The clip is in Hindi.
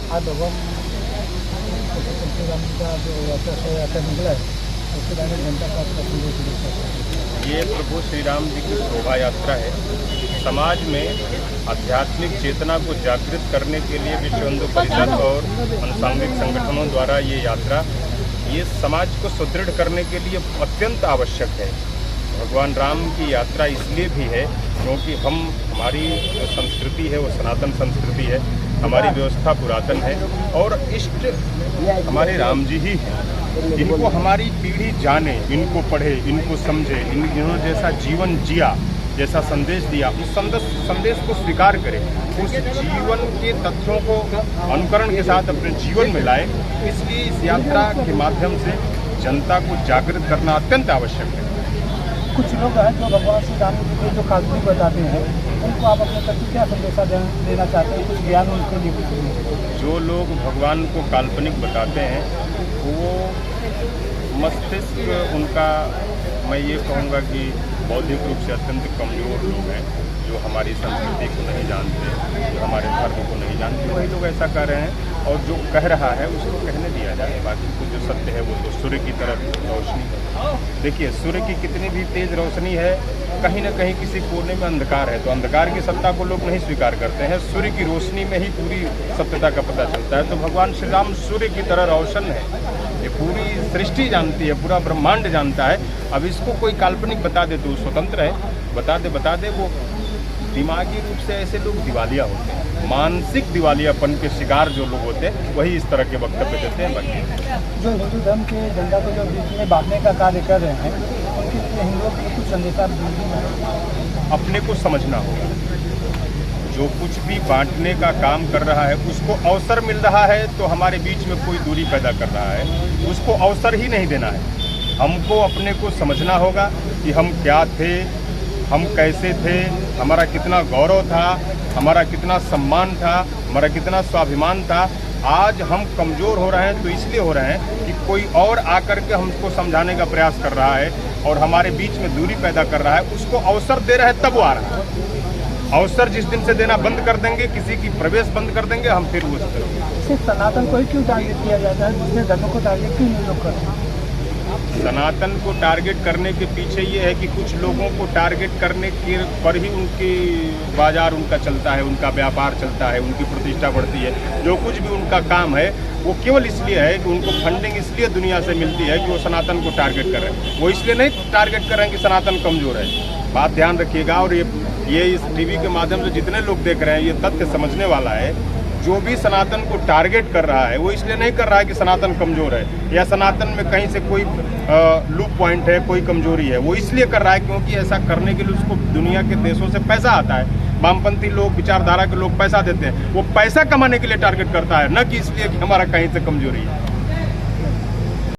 आज भगवान श्री राम का जो यात्रा निकला है उसके बारे में जनता का संदेश। ये प्रभु श्री राम जी की शोभा यात्रा है। समाज में आध्यात्मिक चेतना को जागृत करने के लिए विश्व हिंदू परिषद और अनुसांगिक संगठनों द्वारा ये यात्रा ये समाज को सुदृढ़ करने के लिए अत्यंत आवश्यक है। भगवान राम की यात्रा इसलिए भी है क्योंकि हमारी जो संस्कृति है वो सनातन संस्कृति है, हमारी व्यवस्था पुरातन है और इष्ट हमारे राम जी ही हैं। इनको हमारी पीढ़ी जाने, इनको पढ़े, इनको समझे, इन्होंने जैसा जीवन जिया, जैसा संदेश दिया, उस संदेश को स्वीकार करें, उस जीवन के तथ्यों को अनुकरण के साथ अपने जीवन में लाए। इसलिए इस यात्रा के माध्यम से जनता को जागृत करना अत्यंत आवश्यक है। कुछ लोग हैं जो भगवान श्री राम जी के जो काल्पनिक बताते हैं, उनको आप अपने प्रति क्या संदेशा देना चाहते हैं? कुछ ज्ञान उनके लिए कुछ? जो लोग भगवान को काल्पनिक बताते हैं वो मस्तिष्क उनका, मैं ये कहूँगा कि बौद्धिक रूप से अत्यंत कमज़ोर लोग हैं, जो हमारी संस्कृति को नहीं जानते, जो हमारे धर्म को नहीं जानते, वही लोग ऐसा कर रहे हैं। और जो कह रहा है उसको कहने दिया जाए, बाकी कुछ जो सत्य है वो तो सूर्य की तरह रोशनी है। देखिए, सूर्य की कितनी भी तेज़ रोशनी है, कहीं ना कहीं किसी कोने में अंधकार है, तो अंधकार की सत्ता को लोग नहीं स्वीकार करते हैं। सूर्य की रोशनी में ही पूरी सत्यता का पता चलता है। तो भगवान श्री राम सूर्य की तरह रोशन है, ये पूरी सृष्टि जानती है, पूरा ब्रह्मांड जानता है। अब इसको कोई काल्पनिक बता दे तो स्वतंत्र है, बता दे। वो दिमागी रूप से ऐसे लोग दिवालिया होते हैं, मानसिक दिवालियापन के शिकार जो लोग होते हैं वही इस तरह के वक्तव्य देते हैं। बाकी जो हिंदू धर्म के झंडा को जो बीच में बांटने का कार्य कर रहे हैं, उनके लिए हिंदुओं के लिए कुछ संदेशा अपने को समझना होगा। जो कुछ भी बांटने का काम कर रहा है उसको अवसर मिल रहा है तो हमारे बीच में कोई दूरी पैदा कर रहा है, उसको अवसर ही नहीं देना है। हमको अपने को समझना होगा कि हम क्या थे, हम कैसे थे, हमारा कितना गौरव था, हमारा कितना सम्मान था, हमारा कितना स्वाभिमान था। आज हम कमज़ोर हो रहे हैं तो इसलिए हो रहे हैं कि कोई और आकर के हमको समझाने का प्रयास कर रहा है और हमारे बीच में दूरी पैदा कर रहा है। उसको अवसर दे रहा है तब वो आ रहा है। अवसर जिस दिन से देना बंद कर देंगे, किसी की प्रवेश बंद कर देंगे, हम फिर उस सिर्फ सनातन को ही क्यों टारगेट किया जाता है? दूसरे धर्मों को टारगेट क्यों नहीं लोग करते हैं? सनातन को टारगेट करने के पीछे ये है कि कुछ लोगों को टारगेट करने के पर ही उनकी बाजार उनका चलता है, उनका व्यापार चलता है, उनकी प्रतिष्ठा बढ़ती है। जो कुछ भी उनका काम है वो केवल इसलिए है कि उनको फंडिंग इसलिए दुनिया से मिलती है कि वो सनातन को टारगेट कर रहे हैं। वो इसलिए नहीं टारगेट कर रहे हैं कि सनातन कमज़ोर है। बात ध्यान रखिएगा। और ये इस टीवी के माध्यम से जितने लोग देख रहे हैं ये तथ्य समझने वाला है। जो भी सनातन को टारगेट कर रहा है वो इसलिए नहीं कर रहा है कि सनातन कमज़ोर है या सनातन में कहीं से कोई लूप पॉइंट है, कोई कमजोरी है। वो इसलिए कर रहा है क्योंकि ऐसा करने के लिए उसको दुनिया के देशों से पैसा आता है। वामपंथी लोग, विचारधारा के लोग पैसा देते हैं। वो पैसा कमाने के लिए टारगेट करता है, न कि इसलिए कि हमारा कहीं से कमजोरी है।